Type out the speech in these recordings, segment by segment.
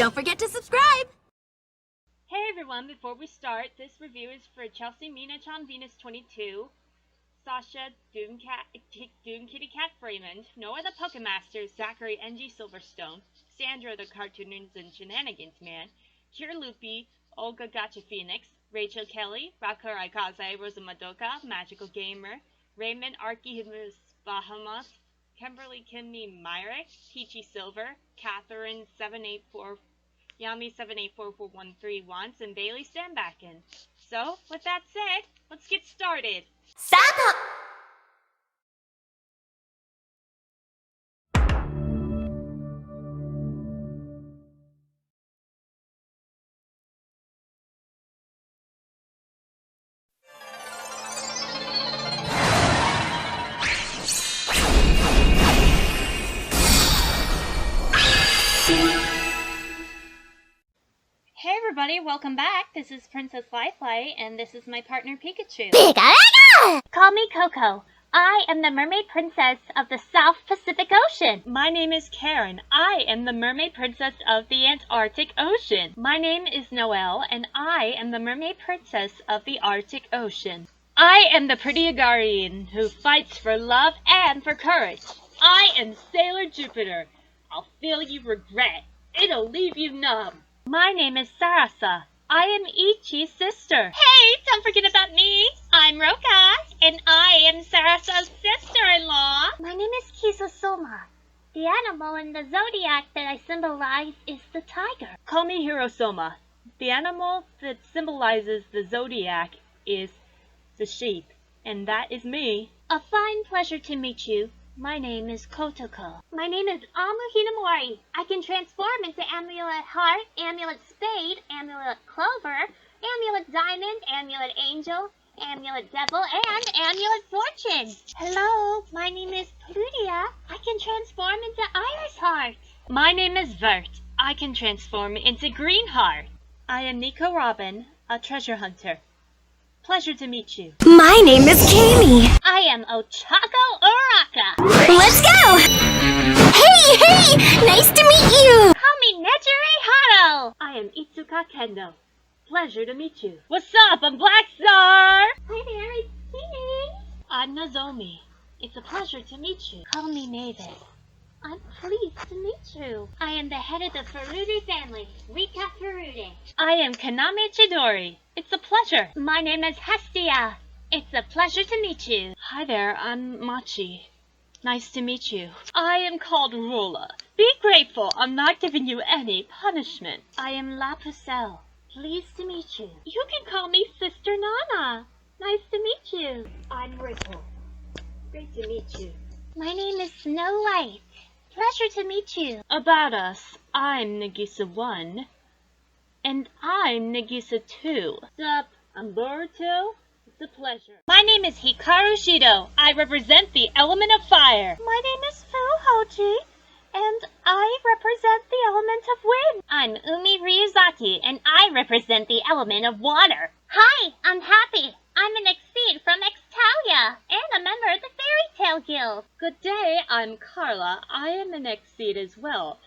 Don't forget to subscribe! Hey everyone, before we start, this review is for Chelsea Mina-chan Venus 22, Sasha Doom Kitty Cat Freeman, Noah the Pokemaster, Zachary NG Silverstone, Sandra the Cartoons and Shenanigans Man, Kira Loopy, Olga Gacha Phoenix, Rachel Kelly, Rakur Aikaze, Rosa Madoka, Magical Gamer, Raymond Archimus Bahamas, Kimberly Kimmy Myrick, Peachy Silver, Catherine 784 Yami 7844131, and Bailey Sandbacken. So, with that said, let's get started. Start! Hey everybody, welcome back. This is Princess Lifeline, and this is my partner Pikachu. Pika! Call me Coco. I am the mermaid princess of the South Pacific Ocean. My name is Karen. I am the mermaid princess of the Antarctic Ocean. My name is Noelle, and I am the mermaid princess of the Arctic Ocean. I am the pretty Agarian who fights for love and for courage. I am Sailor Jupiter. I'll feel you regret. It'll leave you numb. My name is Sarasa. I am Ichi's sister. Hey, don't forget about me. I'm Roka, and I am Sarasa's sister-in-law. My name is Kisosoma. The animal in the zodiac that I symbolize is the tiger. Call me Hirosoma. The animal that symbolizes the zodiac is the sheep, and that is me. A fine pleasure to meet you. My name is Kotoko. My name is Amu Hinamori. I can transform into Amulet Heart, Amulet Spade, Amulet Clover, Amulet Diamond, Amulet Angel, Amulet Devil, and Amulet Fortune. Hello, my name is Plutia. I can transform into Iris Heart. My name is Vert. I can transform into Green Heart. I am Nico Robin, a treasure hunter. Pleasure to meet you. My name is Kami. I am Ochako Uraka. Let's go! Hey! Nice to meet you! Call me Nejire Haro. I am Itsuka Kendo. Pleasure to meet you. What's up? I'm Black Star! Hi there, it's me. I'm Nozomi. It's a pleasure to meet you. Call me Mavis. I'm pleased to meet you. I am the head of the Furude family, Rika Furude. I am Kaname Chidori. It's a pleasure. My name is Hestia. It's a pleasure to meet you. Hi there, I'm Machi. Nice to meet you. I am called Rula. Be grateful, I'm not giving you any punishment. I am La Pucelle. Pleased to meet you. You can call me Sister Nana. Nice to meet you. I'm Ripple. Great to meet you. My name is Snow White. Pleasure to meet you. About us, I'm Nagisa 1. And I'm Nagisa 2. Sup, I'm Boruto. It's a pleasure. My name is Hikaru Shido. I represent the element of fire. My name is Fuhoji, and I represent the element of wind. I'm Umi Ryuzaki, and I represent the element of water. Hi, I'm Happy. I'm an Exceed from Extalia, and a member of the Fairy Tale Guild. Good day, I'm Carla. I am an Exceed as well.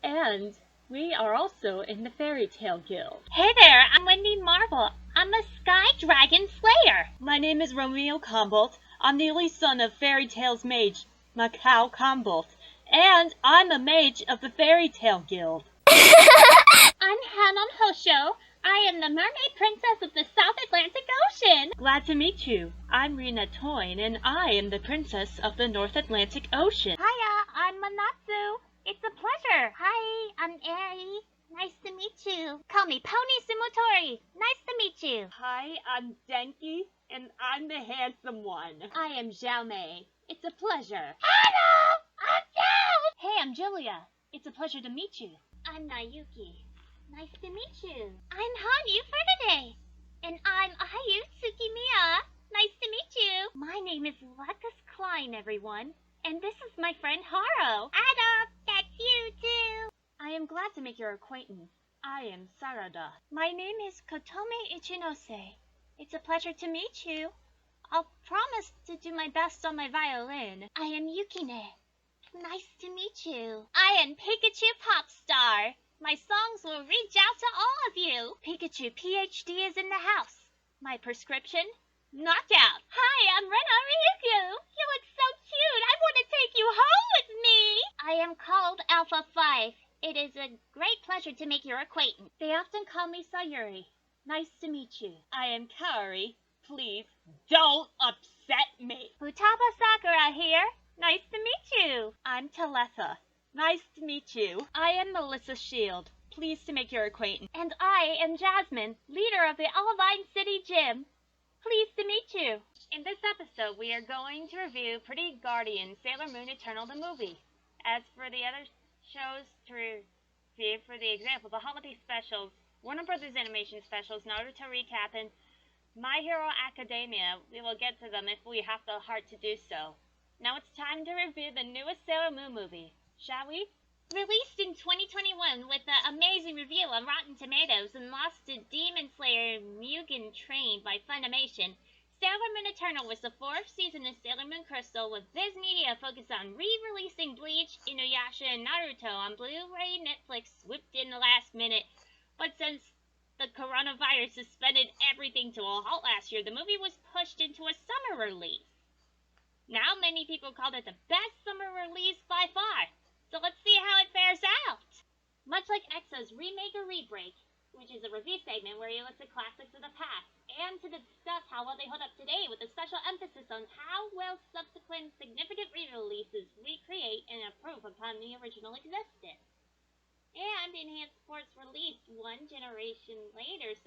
And we are also in the Fairy Tale Guild. Hey there, I'm Wendy Marvel. I'm a Sky Dragon Slayer. My name is Romeo Combolt. I'm the only son of Fairy Tale's mage, Macau Combolt. And I'm a mage of the Fairy Tale Guild. I'm Hanon Hosho. I am the mermaid princess of the South Atlantic Ocean. Glad to meet you. I'm Rina Toyn, and I am the princess of the North Atlantic Ocean. Hiya, I'm Manatsu. It's a pleasure. Hi, I'm Eri. Nice to meet you. Call me Pony Sumotori. Nice to meet you. Hi, I'm Denki, and I'm the handsome one. I am Xiaomei. It's a pleasure. Hello, I'm Joe. Hey, I'm Julia. It's a pleasure to meet you. I'm Nayuki. Nice to meet you. I'm Hanyu Ferdinand. And I'm Ayu Tsukimiya. Nice to meet you. My name is Lekas Klein, everyone. And this is my friend Haro. Adam, that's you too. I am glad to make your acquaintance. I am Sarada. My name is Kotome Ichinose. It's a pleasure to meet you. I'll promise to do my best on my violin. I am Yukine. Nice to meet you. I am Pikachu Popstar. My songs will reach out to all of you. Pikachu PhD is in the house. My prescription? Knockout. Hi, I'm Rena Ryukyu. You look so cute. I want to take you home with me. I am called Alpha 5. It is a great pleasure to make your acquaintance. They often call me Sayuri. Nice to meet you. I am Kaori. Please don't upset me. Futaba Sakura here. Nice to meet you. I'm Taletha. Nice to meet you. I am Melissa Shield. Pleased to make your acquaintance. And I am Jasmine, leader of the Olivine City Gym. Pleased to meet you. In this episode, we are going to review Pretty Guardian Sailor Moon Eternal the movie. As for the other shows to review, for the example, the holiday specials, Warner Brothers Animation specials, Naruto recap, and My Hero Academia, we will get to them if we have the heart to do so. Now it's time to review the newest Sailor Moon movie. Shall we? Released in 2021 with an amazing review on Rotten Tomatoes and lost to Demon Slayer Mugen Train by Funimation, Sailor Moon Eternal was the fourth season of Sailor Moon Crystal, with Viz Media focused on re-releasing Bleach, Inuyasha, and Naruto on Blu-ray. Netflix swooped in the last minute, but since the coronavirus suspended everything to a halt last year, the movie was pushed into a summer release. Now many people called it the best summer release by far. So let's see how it fares out. Much like EXO's Remake or Rebreak, which is a review segment where he looks at classics of the past, and to discuss how well they hold up today with a special emphasis on how well subsequent significant re-releases recreate and improve upon the original existence. And enhanced sports released one generation later,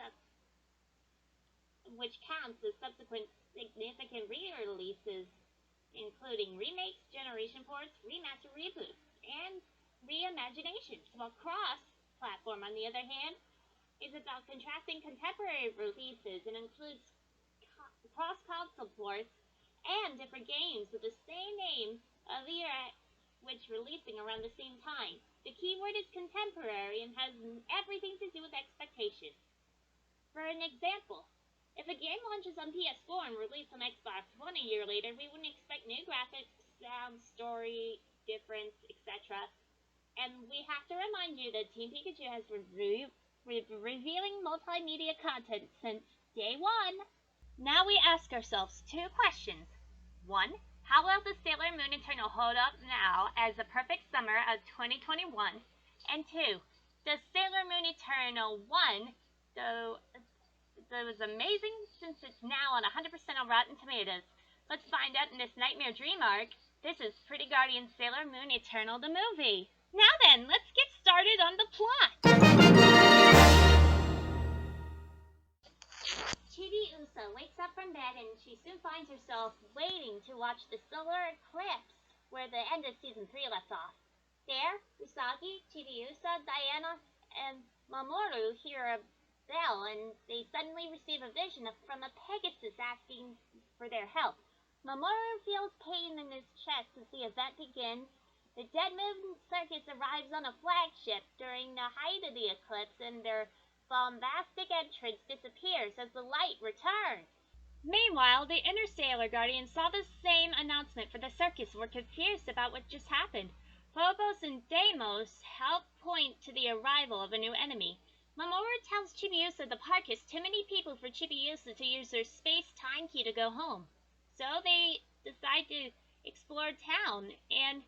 which counts as subsequent significant re-releases, including remakes, generation ports, remaster reboots, and reimaginations, while cross-platform, on the other hand, is about contrasting contemporary releases and includes cross-console ports and different games with the same name of the year which releasing around the same time. The keyword is contemporary and has everything to do with expectations. For an example, if a game launches on PS4 and released on Xbox One a year later, we wouldn't expect new graphics, sound, story, difference, etc. And we have to remind you that Team Pikachu has revealing multimedia content since day one. Now we ask ourselves two questions. One, how will the Sailor Moon Eternal hold up now as the perfect summer of 2021? And two, does Sailor Moon Eternal 1, though it was amazing since it's now on 100% on Rotten Tomatoes? Let's find out in this Nightmare Dream arc. This is Pretty Guardian Sailor Moon Eternal the movie. Now then, let's get started on the plot. Chibi Usa wakes up from bed and she soon finds herself waiting to watch the solar eclipse where the end of season 3 left off. There, Usagi, Chibi Usa, Diana, and Mamoru hear a bell and they suddenly receive a vision from a Pegasus asking for their help. Mamoru feels pain in his chest as the event begins. The Dead Moon Circus arrives on a flagship during the height of the eclipse, and their bombastic entrance disappears as the light returns. Meanwhile, the inner Sailor Guardians saw the same announcement for the circus and were confused about what just happened. Phobos and Deimos help point to the arrival of a new enemy. Mamoru tells Chibiusa the park has too many people for Chibiusa to use their space-time key to go home. So they decide to explore town and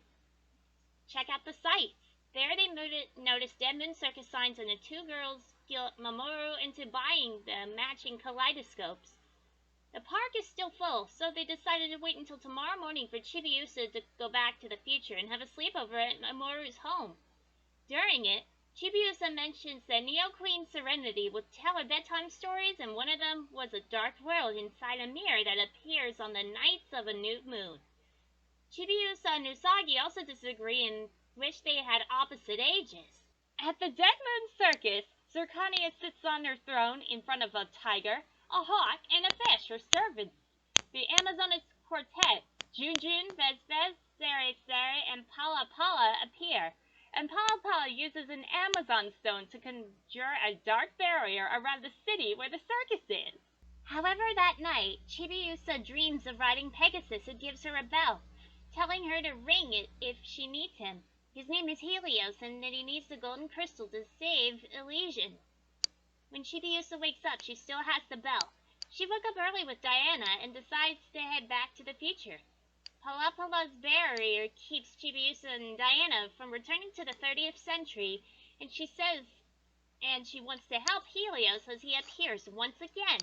check out the sights. There they notice Dead Moon Circus signs, and the two girls guilt Mamoru into buying the matching kaleidoscopes. The park is still full, so they decided to wait until tomorrow morning for Chibiusa to go back to the future and have a sleepover at Mamoru's home. During it, Chibiusa mentions that Neo Queen Serenity would tell her bedtime stories, and one of them was a dark world inside a mirror that appears on the nights of a new moon. Chibiusa and Usagi also disagree and wish they had opposite ages. At the Dead Moon Circus, Zirconia sits on her throne in front of a tiger, a hawk, and a fish, her servants. The Amazoness Quartet, Junjun, Bezbez, Sere Sere, and Pala Pala appear. And Pala Pala uses an Amazon stone to conjure a dark barrier around the city where the circus is. However, that night, Chibiusa dreams of riding Pegasus and gives her a bell, telling her to ring it if she needs him. His name is Helios, and that he needs the golden crystal to save Elysian. When Chibiusa wakes up, she still has the bell. She woke up early with Diana and decides to head back to the future. Palapala's barrier keeps Chibiusa and Diana from returning to the 30th century, and she wants to help Helios as he appears once again.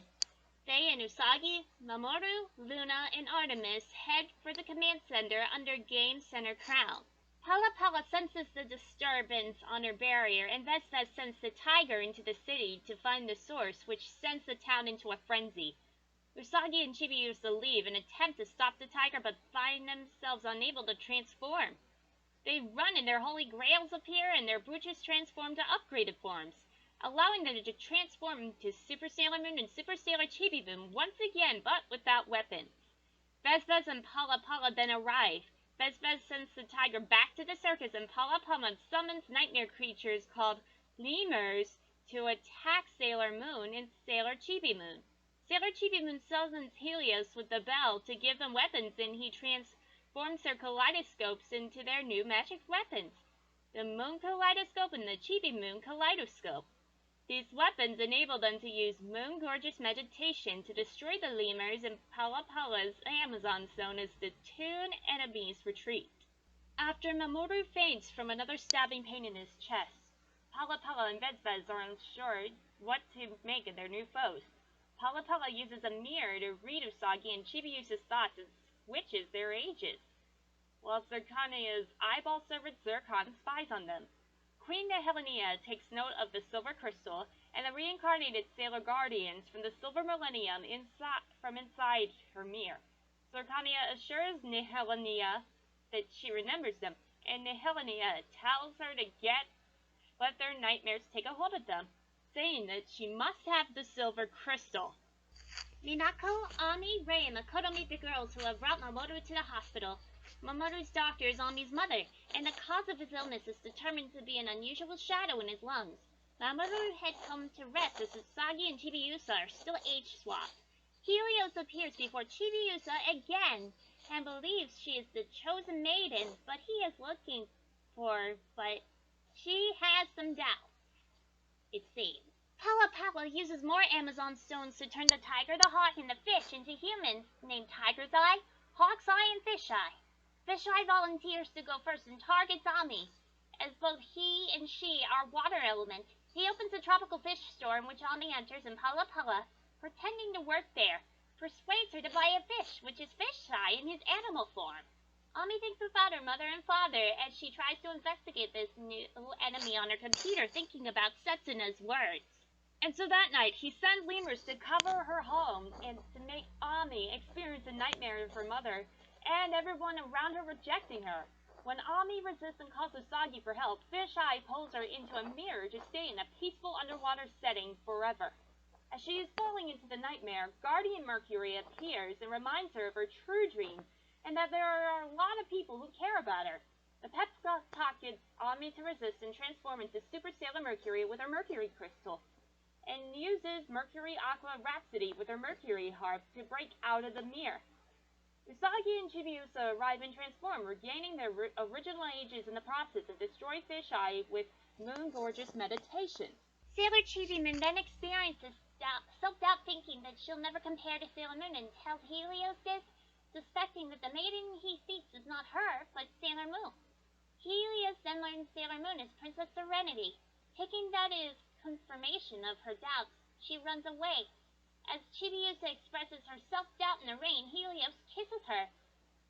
They and Usagi, Mamoru, Luna, and Artemis head for the command center under Game Center Crown. Palapala senses the disturbance on her barrier, and Vesvez sends the tiger into the city to find the source, which sends the town into a frenzy. Usagi and Chibiusa leave and attempt to stop the tiger, but find themselves unable to transform. They run and their holy grails appear, and their brooches transform to upgraded forms, allowing them to transform into Super Sailor Moon and Super Sailor Chibi Moon once again, but without weapons. Vesvez and Palapala then arrive. Vesvez sends the tiger back to the circus, and Palapala summons nightmare creatures called lemurs to attack Sailor Moon and Sailor Chibi Moon. Sailor Chibi Moon summons Helios with the bell to give them weapons, and he transforms their kaleidoscopes into their new magic weapons, the Moon Kaleidoscope and the Chibi Moon Kaleidoscope. These weapons enable them to use Moon Gorgeous Meditation to destroy the lemurs in Palapala's Amazon Zone as the two enemies retreat. After Mamoru faints from another stabbing pain in his chest, Palapala and Vesvez are unsure what to make of their new foes. Palapala uses a mirror to read Usagi and Chibiusa's thoughts and switches their ages, while Zirconia's eyeball servant Zircon spies on them. Queen Nehelenia takes note of the silver crystal and the reincarnated Sailor Guardians from the Silver Millennium from inside her mirror. Zirconia assures Nehelenia that she remembers them, and Nehelenia tells her to let their nightmares take a hold of them, saying that she must have the silver crystal. Minako, Ami, Rei, and Makoto meet the girls who have brought Mamoru to the hospital. Mamoru's doctor is Ami's mother, and the cause of his illness is determined to be an unusual shadow in his lungs. Mamoru had come to rest as Usagi and Chibiusa are still age-swapped. Helios appears before Chibiusa again and believes she is the chosen maiden, but she has some doubts, it seems. Palapala uses more Amazon stones to turn the tiger, the hawk, and the fish into humans named Tiger's Eye, Hawk's Eye, and Fish Eye. Fish Eye volunteers to go first and targets Ami, as both he and she are water element. He opens a tropical fish store in which Ami enters, and Palapala, pretending to work there, persuades her to buy a fish, which is Fish Eye in his animal form. Ami thinks about her mother and father as she tries to investigate this new enemy on her computer, thinking about Setsuna's words. And so that night, he sends lemurs to cover her home and to make Ami experience a nightmare of her mother and everyone around her rejecting her. When Ami resists and calls Usagi for help, Fish Eye pulls her into a mirror to stay in a peaceful underwater setting forever. As she is falling into the nightmare, Guardian Mercury appears and reminds her of her true dream and that there are a lot of people who care about her. The pep talk gets Ami to resist and transform into Super Sailor Mercury with her Mercury crystal, and uses Mercury Aqua Rhapsody with her Mercury harp to break out of the mirror. Usagi and Chibiusa arrive and transform, regaining their original ages in the process and destroy Fish Eye with Moon Gorgeous Meditation. Sailor Chibi Moon then experiences self-doubt, thinking that she'll never compare to Sailor Moon, and tells Helios this, suspecting that the maiden he seeks is not her, but Sailor Moon. Helios then learns Sailor Moon is Princess Serenity. Taking that as confirmation of her doubts, she runs away. As Chibiusa expresses her self-doubt in the rain, Helios kisses her,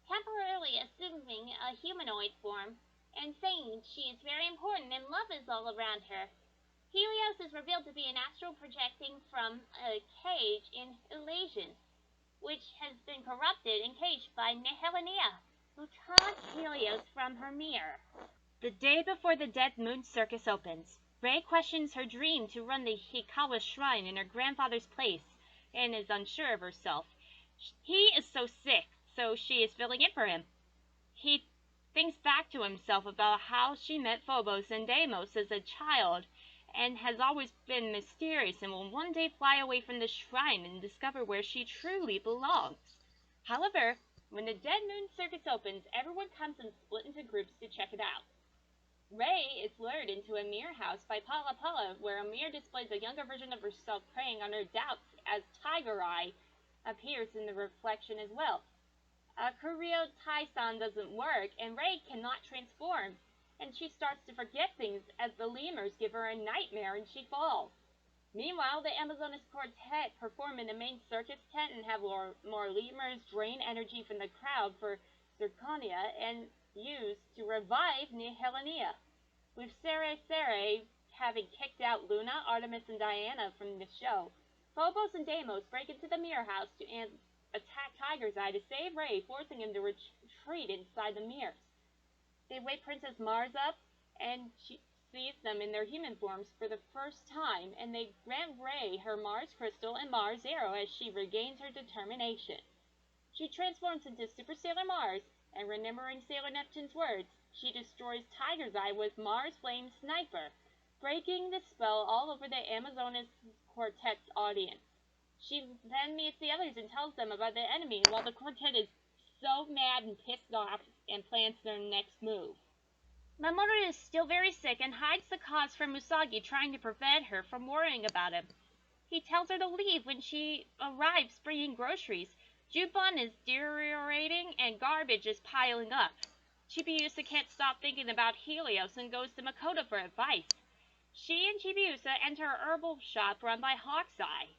temporarily assuming a humanoid form and saying she is very important and love is all around her. Helios is revealed to be an astral projecting from a cage in Elysian, which has been corrupted and caged by Nehelenia, who taunts Helios from her mirror. The day before the Dead Moon Circus opens, Rei questions her dream to run the Hikawa Shrine in her grandfather's place and is unsure of herself. He is so sick, so she is filling in for him. He thinks back to himself about how she met Phobos and Deimos as a child and has always been mysterious and will one day fly away from the shrine and discover where she truly belongs. However, when the Dead Moon Circus opens, everyone comes and split into groups to check it out. Rei is lured into a mirror house by Pala Pala, where a mirror displays a younger version of herself preying on her doubts as Tiger Eye appears in the reflection as well. Kurio Taisan doesn't work, and Rei cannot transform, and she starts to forget things as the lemurs give her a nightmare and she falls. Meanwhile, the Amazonas Quartet perform in the main circus tent and have more lemurs drain energy from the crowd for zirconia and used to revive Nihilania, with Sere Sere having kicked out Luna, Artemis, and Diana from the show. Phobos and Deimos break into the mirror house to attack Tiger's Eye to save Rei, forcing him to retreat inside the mirrors. They wake Princess Mars up, and she sees them in their human forms for the first time, and they grant Rei her Mars Crystal and Mars Arrow as she regains her determination. She transforms into Super Sailor Mars, and remembering Sailor Neptune's words, she destroys Tiger's Eye with Mars Flame Sniper, breaking the spell all over the Amazonas Quartet's audience. She then meets the others and tells them about the enemy, while the quartet is so mad and pissed off and plans their next move. Mamoru is still very sick and hides the cause from Usagi, trying to prevent her from worrying about him. He tells her to leave when she arrives bringing groceries. Juban is deteriorating and garbage is piling up. Chibiusa can't stop thinking about Helios and goes to Makoto for advice. She and Chibiusa enter a herbal shop run by Hawkeye,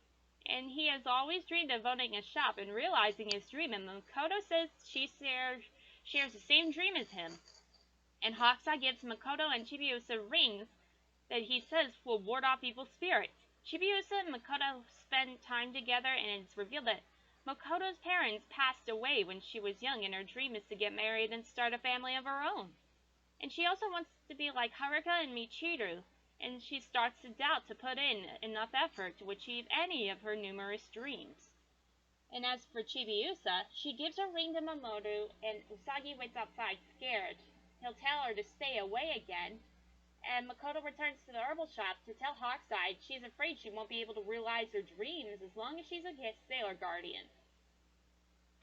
and he has always dreamed of owning a shop and realizing his dream, and Makoto says she shares the same dream as him. And Hawkeye gives Makoto and Chibiusa rings that he says will ward off evil spirits. Chibiusa and Makoto spend time together, and it's revealed that Makoto's parents passed away when she was young, and her dream is to get married and start a family of her own. And she also wants to be like Haruka and Michiru, and she starts to doubt to put in enough effort to achieve any of her numerous dreams. And as for Chibiusa, she gives her ring to Mamoru, and Usagi waits outside scared. He'll tell her to stay away again, and Makoto returns to the herbal shop to tell Hawkeye she's afraid she won't be able to realize her dreams as long as she's a Sailor Guardian.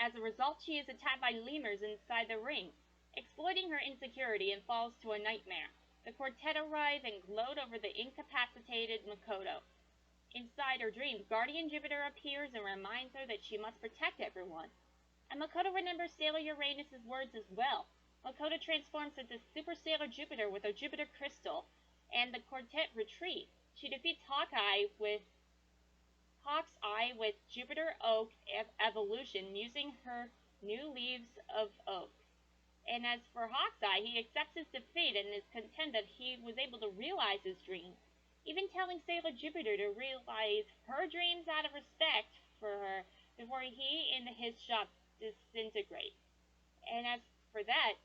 As a result, she is attacked by lemurs inside the ring, exploiting her insecurity, and falls to a nightmare. The quartet arrive and gloat over the incapacitated Makoto. Inside her dream, Guardian Jupiter appears and reminds her that she must protect everyone. And Makoto remembers Sailor Uranus' words as well. Makoto transforms into Super Sailor Jupiter with her Jupiter Crystal, and the quartet retreat. She defeats Hawk's Eye with Jupiter Oak Evolution using her new leaves of oak. And as for Hawk's Eye, he accepts his defeat and is content that he was able to realize his dream, even telling Sailor Jupiter to realize her dreams out of respect for her before he and his shop disintegrate. And as for that,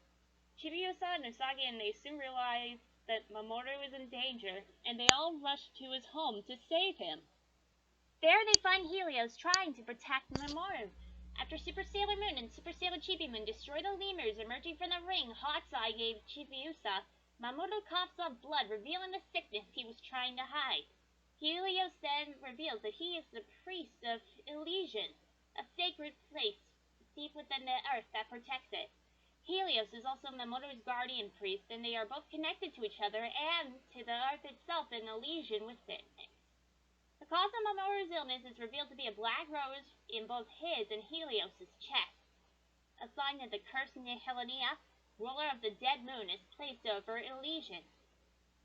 Chibiusa and Usagi and they soon realize that Mamoru is in danger, and they all rush to his home to save him. There they find Helios trying to protect Mamoru. After Super Sailor Moon and Super Sailor Chibi Moon destroy the lemurs emerging from the ring Hawk's Eye gave Chibiusa, Mamoru coughs up blood, revealing the sickness he was trying to hide. Helios then reveals that he is the priest of Elysian, a sacred place deep within the earth that protects it. Helios is also Mamoru's guardian priest, and they are both connected to each other and to the earth itself and Elysian within it. The cause of Mamoru's illness is revealed to be a black rose in both his and Helios' chest, a sign that the cursed Nihilania, ruler of the dead moon, is placed over Elysian.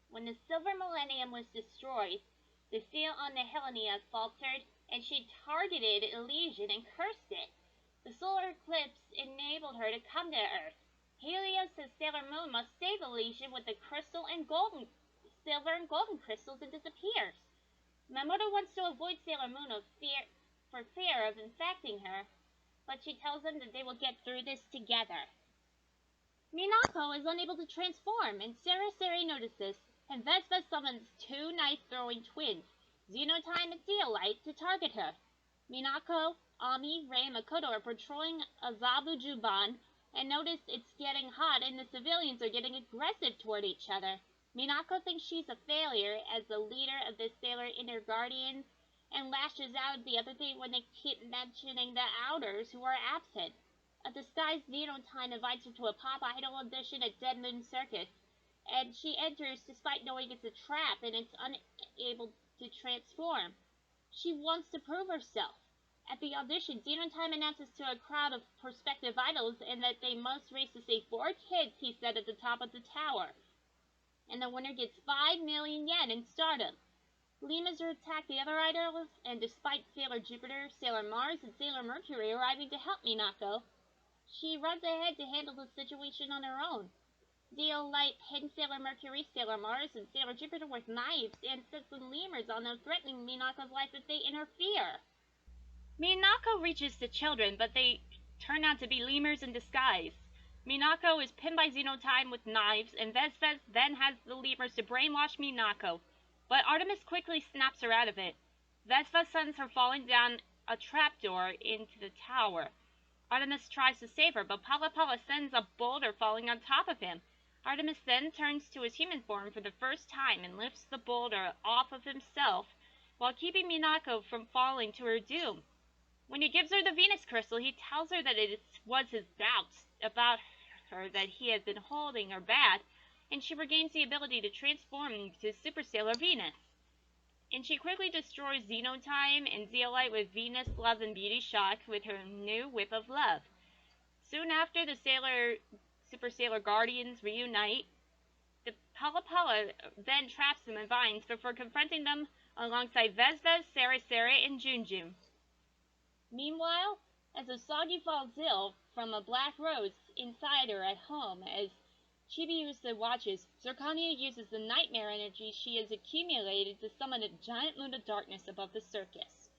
When the silver millennium was destroyed, the seal on Nihilania faltered, and she targeted Elysian and cursed it. The solar eclipse enabled her to come to Earth. Helios says Sailor Moon must save Elysian with the silver and golden crystals and disappears. Mamoru wants to avoid Sailor Moon for fear of infecting her, but she tells him that they will get through this together. Minako is unable to transform, and Sere Sere notices, and Vespa summons two knife-throwing twins, Xenotime and Zeolite, to target her. Minako, Ami, Rei, and Makoto are patrolling Azabu Juban and notice it's getting hot and the civilians are getting aggressive toward each other. Minako thinks she's a failure as the leader of the Sailor Inner Guardians and lashes out at the other three when they keep mentioning the Outers who are absent. A disguised Xenotime invites her to a pop idol audition at Dead Moon Circus, and she enters despite knowing it's a trap and it's unable to transform. She wants to prove herself. At the audition, Xenotime announces to a crowd of prospective idols and that they must race to save 4 kids, he said at the top of the tower. And the winner gets 5 million yen in stardom. Lemurs attack the other idols, and despite Sailor Jupiter, Sailor Mars, and Sailor Mercury arriving to help Minako, she runs ahead to handle the situation on her own. Zeolite hits Sailor Mercury, Sailor Mars, and Sailor Jupiter with knives and sets the lemurs on them, threatening Minako's life if they interfere. Minako reaches the children, but they turn out to be lemurs in disguise. Minako is pinned by Xenotime with knives, and Vesves then has the lemurs to brainwash Minako. But Artemis quickly snaps her out of it. Vespa sends her falling down a trapdoor into the tower. Artemis tries to save her, but Pala Pala sends a boulder falling on top of him. Artemis then turns to his human form for the first time and lifts the boulder off of himself while keeping Minako from falling to her doom. When he gives her the Venus crystal, he tells her that it was his doubts about her that he had been holding her back, and she regains the ability to transform into Super Sailor Venus. And she quickly destroys Xenotime and Zeolite with Venus Love and Beauty Shock with her new Whip of Love. Soon after, the Super Sailor Guardians reunite. The Pala Pala then traps them in vines before confronting them alongside Vesves, Sere Sere, and Junjun. Meanwhile, as Usagi falls ill from a black rose inside her at home, as Chibiusa watches, Zirconia uses the nightmare energy she has accumulated to summon a giant moon of darkness above the circus.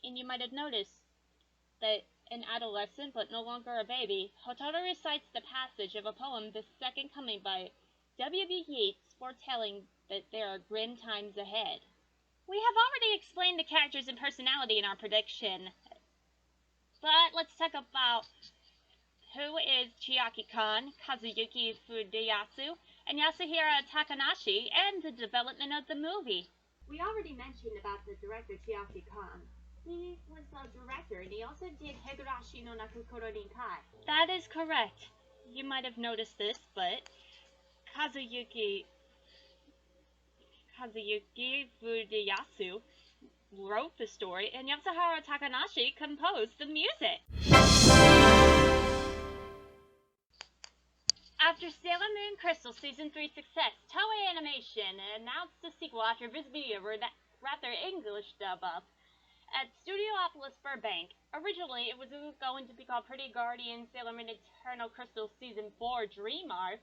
And you might have noticed that an adolescent, but no longer a baby, Hotaru recites the passage of a poem, The Second Coming by W.B. Yeats, foretelling that there are grim times ahead. We have already explained the characters and personality in our prediction, but let's talk about who is Chiaki-kan, Kazuyuki Fudeyasu, and Yasuhiro Takanashi, and the development of the movie. We already mentioned about the director Chiaki-kan. He was the director, and he also did Higurashi no Nakukoro ni Kai. That is correct. You might have noticed this, but Kazuyuki Fudeyasu wrote the story, and Yasuhiro Takanashi composed the music. After Sailor Moon Crystal Season 3 success, Toei Animation announced a sequel after this video were that rather English dub up at Studiopolis Burbank. Originally, it was going to be called Pretty Guardian Sailor Moon Eternal Crystal Season 4 Dream Arc,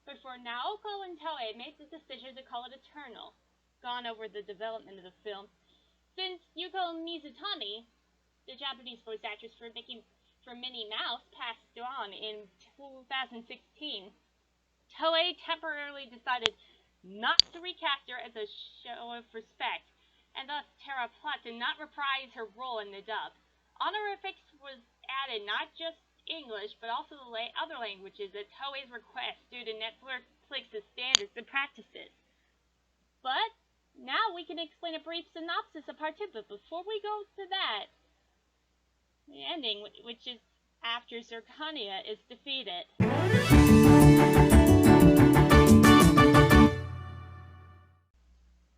but for Naoko and Toei made the decision to call it Eternal, gone over the development of the film, since Yuko Mizutani, the Japanese voice actress for Minnie Mouse, passed on in 2016. Toei temporarily decided not to recast her as a show of respect, and thus Tara Platt did not reprise her role in the dub. Honorifics was added not just English, but also the other languages at Toei's request due to Netflix's standards and practices. But now we can explain a brief synopsis of Part 2, but before we go to that, the ending, which is after Zirconia is defeated.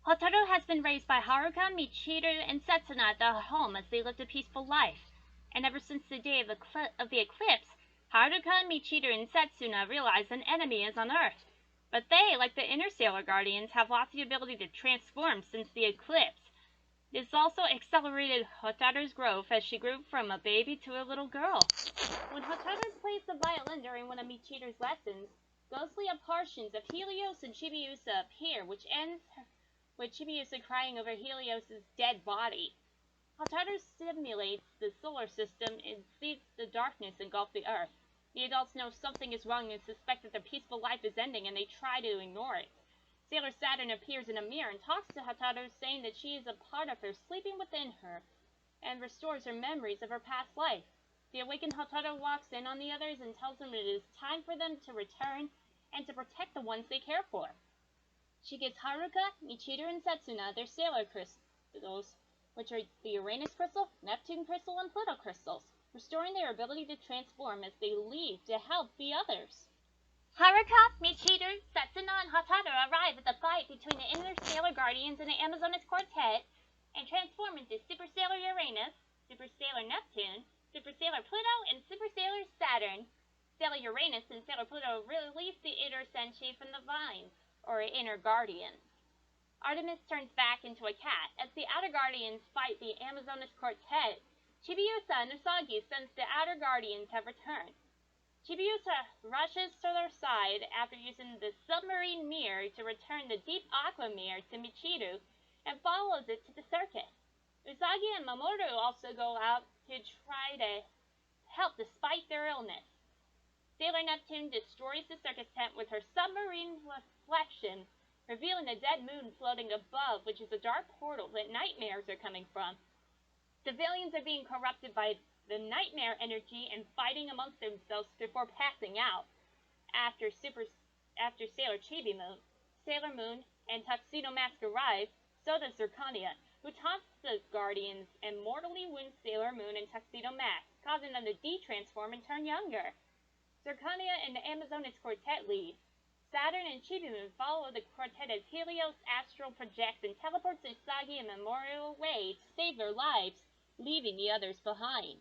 Hotaru has been raised by Haruka, Michiru, and Setsuna at their home as they lived a peaceful life. And ever since the day of the eclipse, Haruka, Michiru, and Setsuna realize an enemy is on Earth. But they, like the inner Sailor Guardians, have lost the ability to transform since the eclipse. This also accelerated Hotaru's growth as she grew from a baby to a little girl. When Hotaru plays the violin during one of Michiru's lessons, ghostly apparitions of Helios and Chibiusa appear, which ends with Chibiusa crying over Helios' dead body. Hotaru simulates the solar system and sees the darkness engulf the Earth. The adults know something is wrong and suspect that their peaceful life is ending, and they try to ignore it. Sailor Saturn appears in a mirror and talks to Hotaru, saying that she is a part of her sleeping within her, and restores her memories of her past life. The awakened Hotaru walks in on the others and tells them it is time for them to return and to protect the ones they care for. She gives Haruka, Michiru, and Setsuna their Sailor Crystals, which are the Uranus Crystal, Neptune Crystal, and Pluto Crystals, restoring their ability to transform as they leave to help the others. Haruka, Michiru, Setsuna, and Hotaru arrive at the fight between the Interstellar Guardians and the Amazonas Quartet and transform into Super Sailor Uranus, Super Sailor Neptune, Super Sailor Pluto, and Super Sailor Saturn. Sailor Uranus and Sailor Pluto release the Inner Senshi from the vines, or Inner Guardians. Artemis turns back into a cat. As the Outer Guardians fight the Amazonas Quartet, Chibiusa and Usagi sense the Outer Guardians have returned. Chibiusa rushes to their side after using the submarine mirror to return the deep aqua mirror to Michiru and follows it to the circus. Usagi and Mamoru also go out to try to help despite their illness. Sailor Neptune destroys the circus tent with her submarine reflection, revealing a dead moon floating above, which is a dark portal that nightmares are coming from. Civilians are being corrupted by the nightmare energy and fighting amongst themselves before passing out. After Sailor Chibi Moon, Sailor Moon, and Tuxedo Mask arrive, so does Zirconia, who taunts the Guardians and mortally wounds Sailor Moon and Tuxedo Mask, causing them to de-transform and turn younger. Zirconia and the Amazonas Quartet leave. Saturn and Chibi Moon follow the quartet as Helios astral projects and teleports Usagi and Mamoru away to save their lives, leaving the others behind.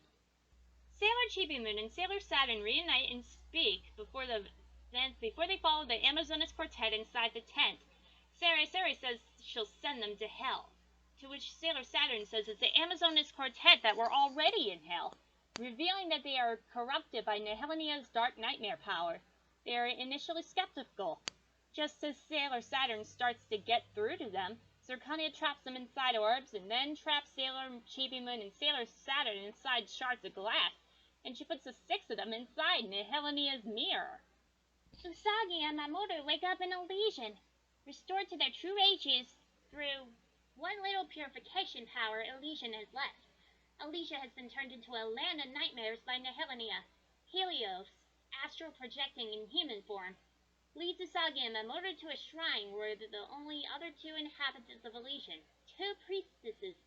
Sailor Chibi Moon and Sailor Saturn reunite and speak before they follow the Amazonas Quartet inside the tent. Sailor says she'll send them to hell, to which Sailor Saturn says it's the Amazonas Quartet that were already in hell, revealing that they are corrupted by Nehelenia's dark nightmare power. They are initially skeptical. Just as Sailor Saturn starts to get through to them, Zirconia traps them inside orbs and then traps Sailor Chibi Moon and Sailor Saturn inside shards of glass, and she puts the 6 of them inside Nehelenia's mirror. Usagi and Mamoru wake up in Elysian, restored to their true ages through one little purification power Elysian has left. Elysia has been turned into a land of nightmares by Nehelenia. Helios, astral projecting in human form, leads Usagi and Mamoru to a shrine where the only other 2 inhabitants of Elysian, 2 priestesses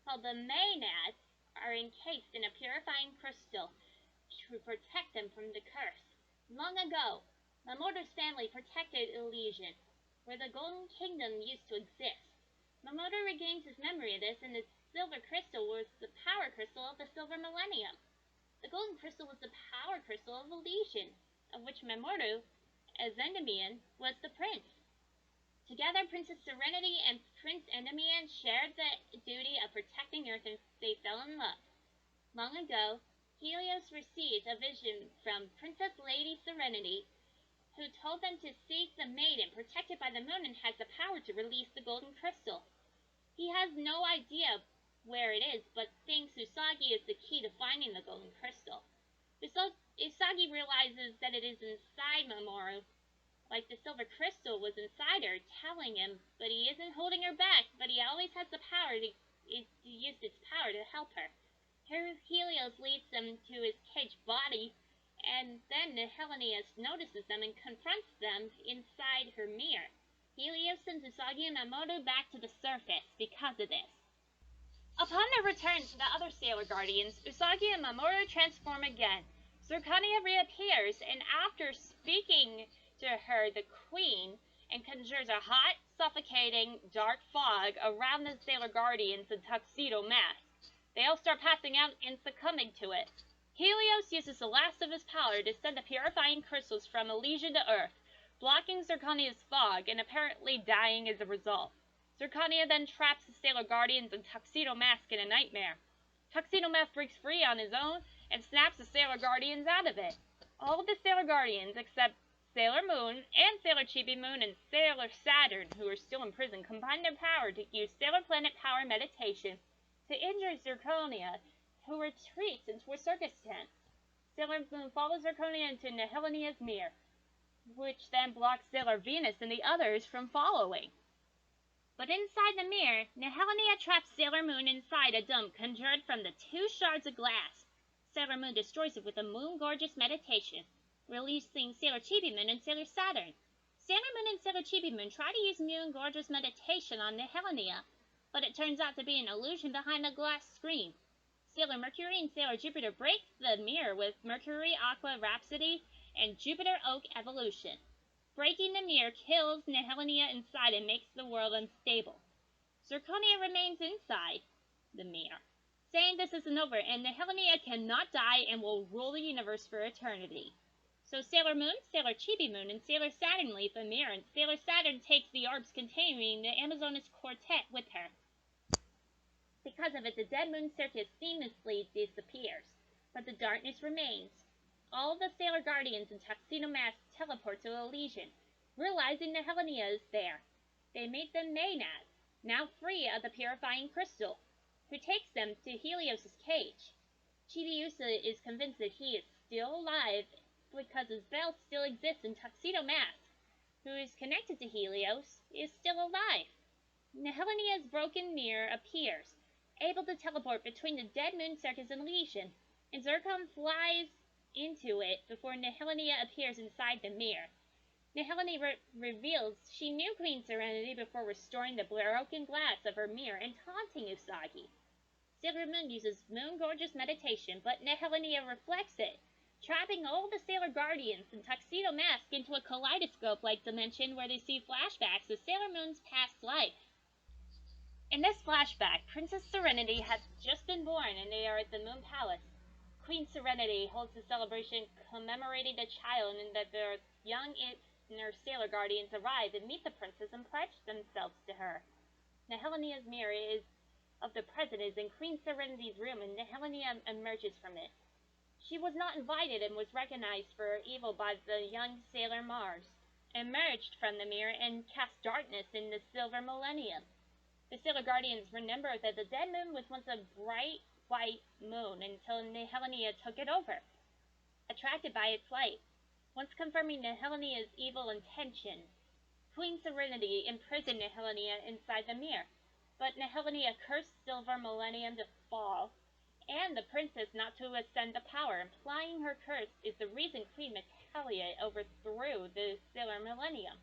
called the Maenads, are encased in a purifying crystal to protect them from the curse. Long ago, Mamoru's family protected Elysian, where the Golden Kingdom used to exist. Mamoru regains his memory of this, and the silver crystal was the power crystal of the Silver Millennium. The golden crystal was the power crystal of Elysian, of which Mamoru, as Endymion, was the prince. Together, Princess Serenity and Prince Endymion shared the duty of protecting Earth, and they fell in love. Long ago, Helios received a vision from Princess Lady Serenity, who told them to seek the maiden protected by the moon and has the power to release the golden crystal. He has no idea where it is, but thinks Usagi is the key to finding the golden crystal. Usagi realizes that it is inside Mamoru, like the silver crystal was inside her, telling him, but he isn't holding her back, but he always has the power to use its power to help her. Helios leads them to his caged body, and then Nehelenia notices them and confronts them inside her mirror. Helios sends Usagi and Mamoru back to the surface because of this. Upon their return to the other Sailor Guardians, Usagi and Mamoru transform again. Zirconia reappears, and after speaking to her, the Queen, and conjures a hot, suffocating, dark fog around the Sailor Guardians and Tuxedo Mask. They all start passing out and succumbing to it. Helios uses the last of his power to send the purifying crystals from Elysian to Earth, blocking Zirconia's fog and apparently dying as a result. Zirconia then traps the Sailor Guardians and Tuxedo Mask in a nightmare. Tuxedo Mask breaks free on his own and snaps the Sailor Guardians out of it. All of the Sailor Guardians, except Sailor Moon and Sailor Chibi Moon and Sailor Saturn, who are still in prison, combine their power to use Sailor Planet Power Meditation to injure Zirconia, who retreats into a circus tent. Sailor Moon follows Zirconia into Nehelenia's mirror, which then blocks Sailor Venus and the others from following. But inside the mirror, Nehelenia traps Sailor Moon inside a dome conjured from the 2 shards of glass. Sailor Moon destroys it with a Moon Gorgeous meditation, releasing Sailor Chibi Moon and Sailor Saturn. Sailor Moon and Sailor Chibi Moon try to use Moon Gorgeous meditation on Nehelenia, but it turns out to be an illusion behind a glass screen. Sailor Mercury and Sailor Jupiter break the mirror with Mercury Aqua Rhapsody and Jupiter Oak evolution. Breaking the mirror kills Nehelenia inside and makes the world unstable. Zirconia remains inside the mirror, saying this isn't over and Nehelenia cannot die and will rule the universe for eternity. So Sailor Moon, Sailor Chibi Moon, and Sailor Saturn leave the mirror, and Sailor Saturn takes the orbs containing the Amazonas Quartet with her. Because of it, the Dead Moon Circus seamlessly disappears, but the darkness remains. All of the Sailor Guardians and Tuxedo Masks teleport to Elysian, realizing Nehelenia is there. They meet the Maenads, now free of the purifying crystal, who takes them to Helios' cage. Chibiusa is convinced that he is still alive because his bell still exists and Tuxedo Mask, who is connected to Helios, is still alive. Nehelenia's broken mirror appears, able to teleport between the Dead Moon Circus and Elysian, and Zircon flies into it before Nehelenia appears inside the mirror. Nehelenia reveals she knew Queen Serenity before restoring the broken glass of her mirror and taunting Usagi. Sailor Moon uses Moon Gorgeous meditation, but Nehelenia reflects it, trapping all the Sailor Guardians and Tuxedo Mask into a kaleidoscope-like dimension where they see flashbacks of Sailor Moon's past life. In this flashback, Princess Serenity has just been born and they are at the Moon Palace. Queen Serenity holds a celebration commemorating the child and that their young inner Sailor Guardians arrive and meet the princess and pledge themselves to her. Nehelenia's mirror of the present is in Queen Serenity's room and Nehelenia emerges from it. She was not invited and was recognized for her evil by the young Sailor Mars, emerged from the mirror and cast darkness in the Silver Millennium. The Sailor Guardians remember that the Dead Moon was once a bright white moon until Nehelenia took it over, attracted by its light. Once confirming Nehelenia's evil intention, Queen Serenity imprisoned Nehelenia inside the mirror, but Nehelenia cursed Silver Millennium to fall, and the princess not to ascend to power, implying her curse is the reason Queen Metallia overthrew the Silver Millennium.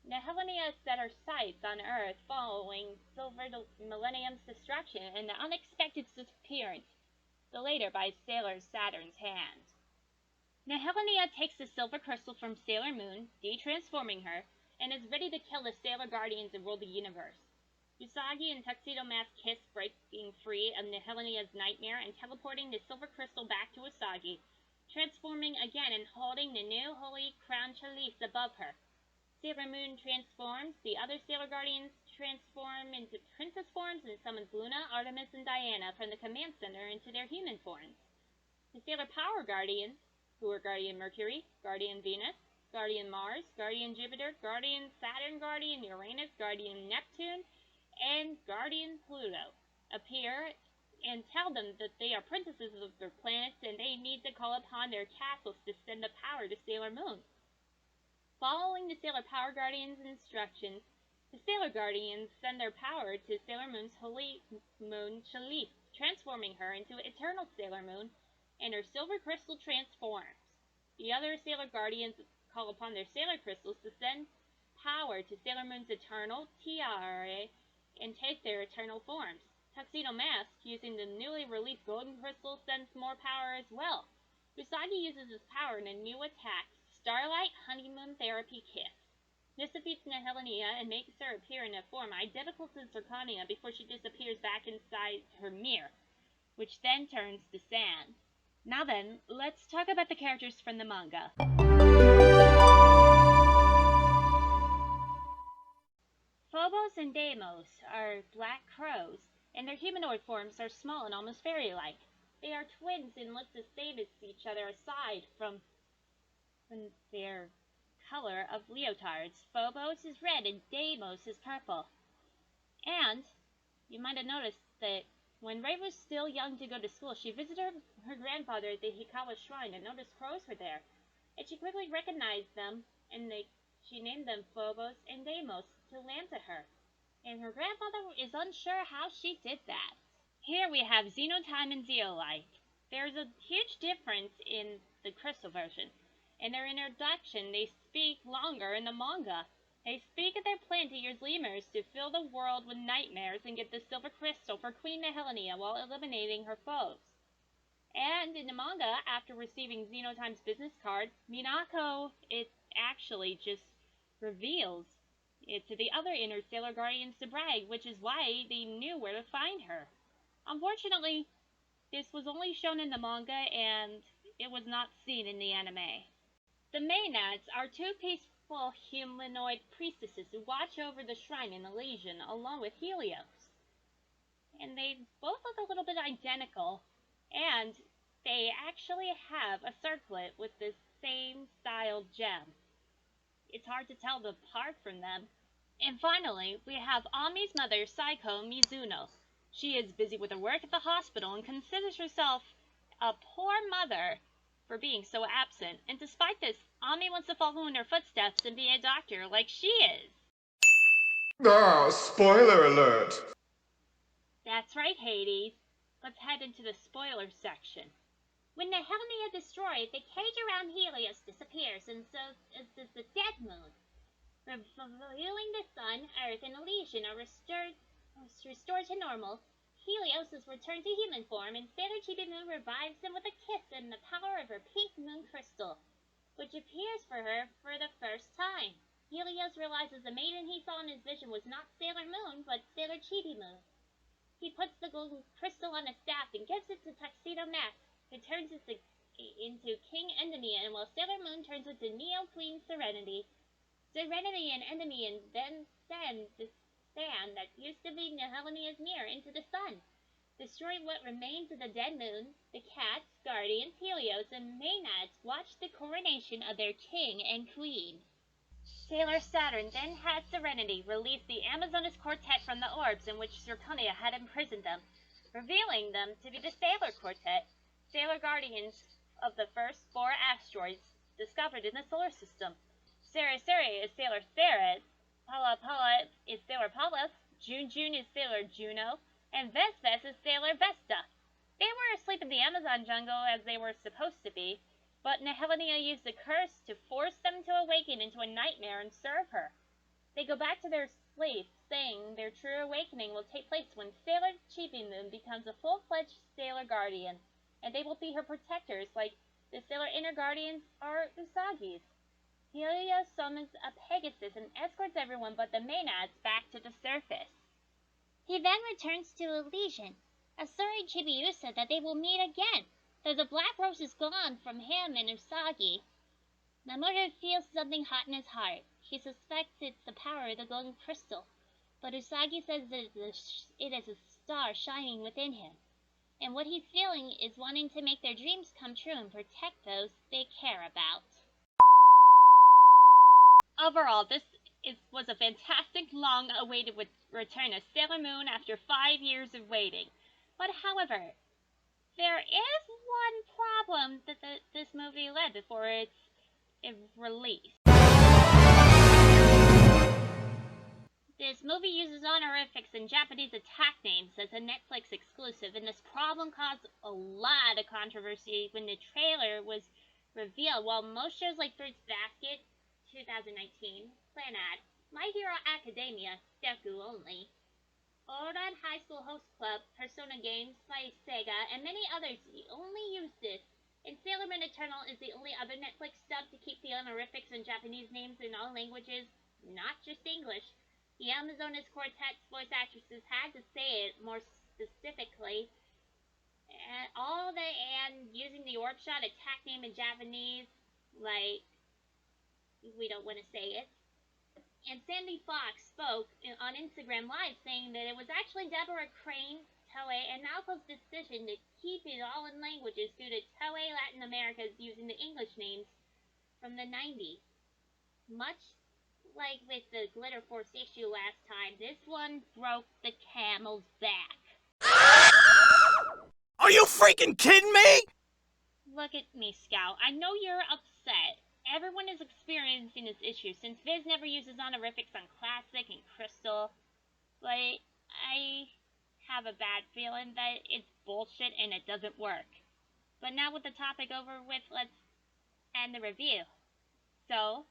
Nehelenia set her sights on Earth following Silver Millennium's destruction and the unexpected disappearance, the later by Sailor Saturn's hand. Nehelenia takes the silver crystal from Sailor Moon, de-transforming her, and is ready to kill the Sailor Guardians and rule the universe. Usagi and Tuxedo Mask kiss, breaking free of Nehelenia's nightmare and teleporting the silver crystal back to Usagi, transforming again and holding the new holy crown chalice above her. Sailor Moon transforms, the other Sailor Guardians transform into princess forms and summons Luna, Artemis, and Diana from the command center into their human forms. The Sailor Power Guardians, who are Guardian Mercury, Guardian Venus, Guardian Mars, Guardian Jupiter, Guardian Saturn, Guardian Uranus, Guardian Neptune, and Guardian Pluto, appear and tell them that they are princesses of their planets and they need to call upon their castles to send the power to Sailor Moon. Following the Sailor Power Guardians' instructions, the Sailor Guardians send their power to Sailor Moon's Holy Moon Chalice, transforming her into Eternal Sailor Moon, and her silver crystal transforms. The other Sailor Guardians call upon their Sailor Crystals to send power to Sailor Moon's Eternal Tiara and take their eternal forms. Tuxedo Mask, using the newly released Golden Crystal, sends more power as well. Usagi uses his power in a new attack, Starlight Honeymoon Therapy Kiss. This defeats Nehelenia and makes her appear in a form identical to Zirconia before she disappears back inside her mirror, which then turns to sand. Now then, let's talk about the characters from the manga. Phobos and Deimos are black crows, and their humanoid forms are small and almost fairy-like. They are twins and look the same as each other aside from their color of leotards. Phobos is red and Deimos is purple. And you might have noticed that when Rei was still young to go to school, she visited her grandfather at the Hikawa Shrine and noticed crows were there. And she quickly recognized them, and she named them Phobos and Deimos to land to her. And her grandfather is unsure how she did that. Here we have Xenotime and Zeolite. There's a huge difference in the crystal version. In their introduction, they speak longer in the manga. They speak of their plan to use lemurs to fill the world with nightmares and get the silver crystal for Queen Nehelenia while eliminating her foes. And in the manga, after receiving Xenotime's business card, Minako, it actually just reveals it to the other inner Sailor Guardians to brag, which is why they knew where to find her. Unfortunately, this was only shown in the manga and it was not seen in the anime. The Maenads are two peaceful humanoid priestesses who watch over the shrine in Elysian along with Helios. And they both look a little bit identical, and they actually have a circlet with this same styled gem. It's hard to tell them apart from them. And finally, we have Ami's mother, Saiko Mizuno. She is busy with her work at the hospital and considers herself a poor mother for being so absent. And despite this, Ami wants to follow in her footsteps and be a doctor like she is. Ah, spoiler alert! That's right, Hades. Let's head into the spoiler section. When the Helmia is destroyed, the cage around Helios disappears, and so does the dead moon. Revealing the sun, Earth, and Elysian are restored to normal. Helios is returned to human form, and Sailor Chibi Moon revives him with a kiss and the power of her pink moon crystal, which appears for her for the first time. Helios realizes the maiden he saw in his vision was not Sailor Moon, but Sailor Chibi Moon. He puts the golden crystal on a staff and gives it to Tuxedo Mask, who turns into King Endymion, while Sailor Moon turns into Neo Queen Serenity. Serenity and Endymion then send the sand that used to be Nehelenia's mirror into the sun, destroying what remains of the dead moon. The cats, guardians, Helios, and Maenads watch the coronation of their king and queen. Sailor Saturn then had Serenity release the Amazonas Quartet from the orbs in which Zirconia had imprisoned them, revealing them to be the Sailor Quartet, Sailor Guardians of the first 4 asteroids discovered in the solar system. Sere Sere is Sailor Ceres, Pala Pala is Sailor Pallas, June June is Sailor Juno, and Ves Ves is Sailor Vesta. They were asleep in the Amazon jungle as they were supposed to be, but Nehelenia used the curse to force them to awaken into a nightmare and serve her. They go back to their sleep, saying their true awakening will take place when Sailor Chibi Moon becomes a full-fledged Sailor Guardian, and they will be her protectors like the Sailor Inner Guardians or Usagi's. Helios summons a Pegasus and escorts everyone but the Maenads back to the surface. He then returns to Elysian, assuring Chibiusa that they will meet again, though the black rose is gone from him and Usagi. Mamoru feels something hot in his heart. He suspects it's the power of the golden crystal, but Usagi says that it is a star shining within him, and what he's feeling is wanting to make their dreams come true and protect those they care about. Overall, this was a fantastic, long-awaited return of Sailor Moon after 5 years of waiting. But however, there is one problem that this movie led before its release. This movie uses honorifics and Japanese attack names as a Netflix exclusive, and this problem caused a lot of controversy when the trailer was revealed. While most shows like Fruits Basket 2019, Clanad, My Hero Academia, Deku Only, Ouran High School Host Club, Persona Games by Sega, and many others only use this, and Sailor Moon Eternal is the only other Netflix dub to keep the honorifics and Japanese names in all languages, not just English. The Amazonas Quartet's voice actresses had to say it more specifically, and using the Orb Shot attack name in Japanese, like we don't want to say it. And Sandy Fox spoke on Instagram Live saying that it was actually Deborah Crane, Toei, and Naoko's decision to keep it all in languages due to Toei Latin America's using the English names from the 90s. Much like with the Glitter Force issue last time, this one broke the camel's back. Are you freaking kidding me? Look at me, Scout. I know you're upset. Everyone is experiencing this issue since Viz never uses honorifics on Classic and Crystal. But I have a bad feeling that it's bullshit and it doesn't work. But now with the topic over with, let's end the review. So,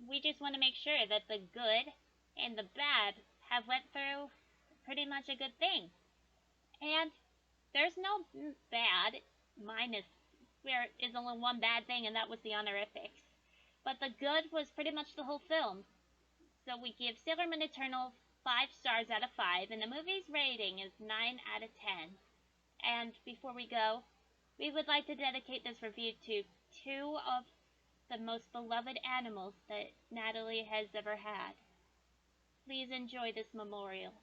we just want to make sure that the good and the bad have went through pretty much a good thing. And there's no bad, there is only one bad thing, and that was the honorifics. But the good was pretty much the whole film. So we give Sailor Moon Eternal 5 stars out of 5, and the movie's rating is 9 out of 10. And before we go, we would like to dedicate this review to 2 of the most beloved animals that Natalie has ever had. Please enjoy this memorial.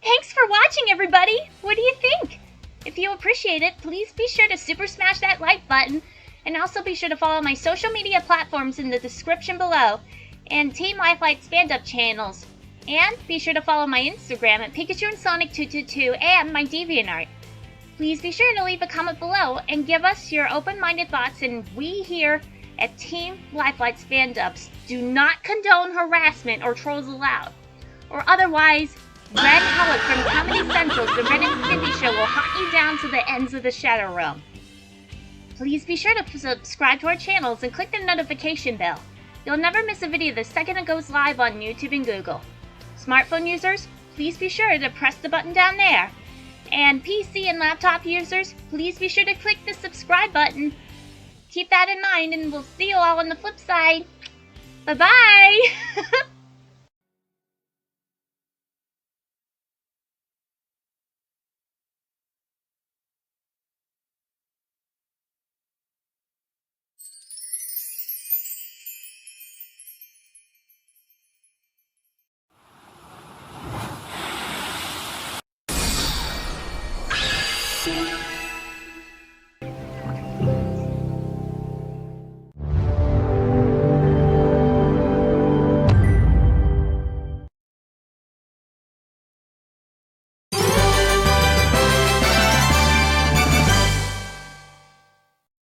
Thanks for watching, everybody! What do you think? If you appreciate it, please be sure to super smash that like button, and also be sure to follow my social media platforms in the description below, and Team Lifelight's fandom channels. And be sure to follow my Instagram at Pikachu and Sonic222 and my DeviantArt. Please be sure to leave a comment below and give us your open-minded thoughts, and we here at Team Lifelight's fandubs do not condone harassment or trolls allowed. Or otherwise, Red Howard from Comedy Central's The Ren and Stimpy Show will hunt you down to the ends of the Shadow Realm. Please be sure to subscribe to our channels and click the notification bell. You'll never miss a video the second it goes live on YouTube and Google. Smartphone users, please be sure to press the button down there. And PC and laptop users, please be sure to click the subscribe button. Keep that in mind, and we'll see you all on the flip side. Bye-bye!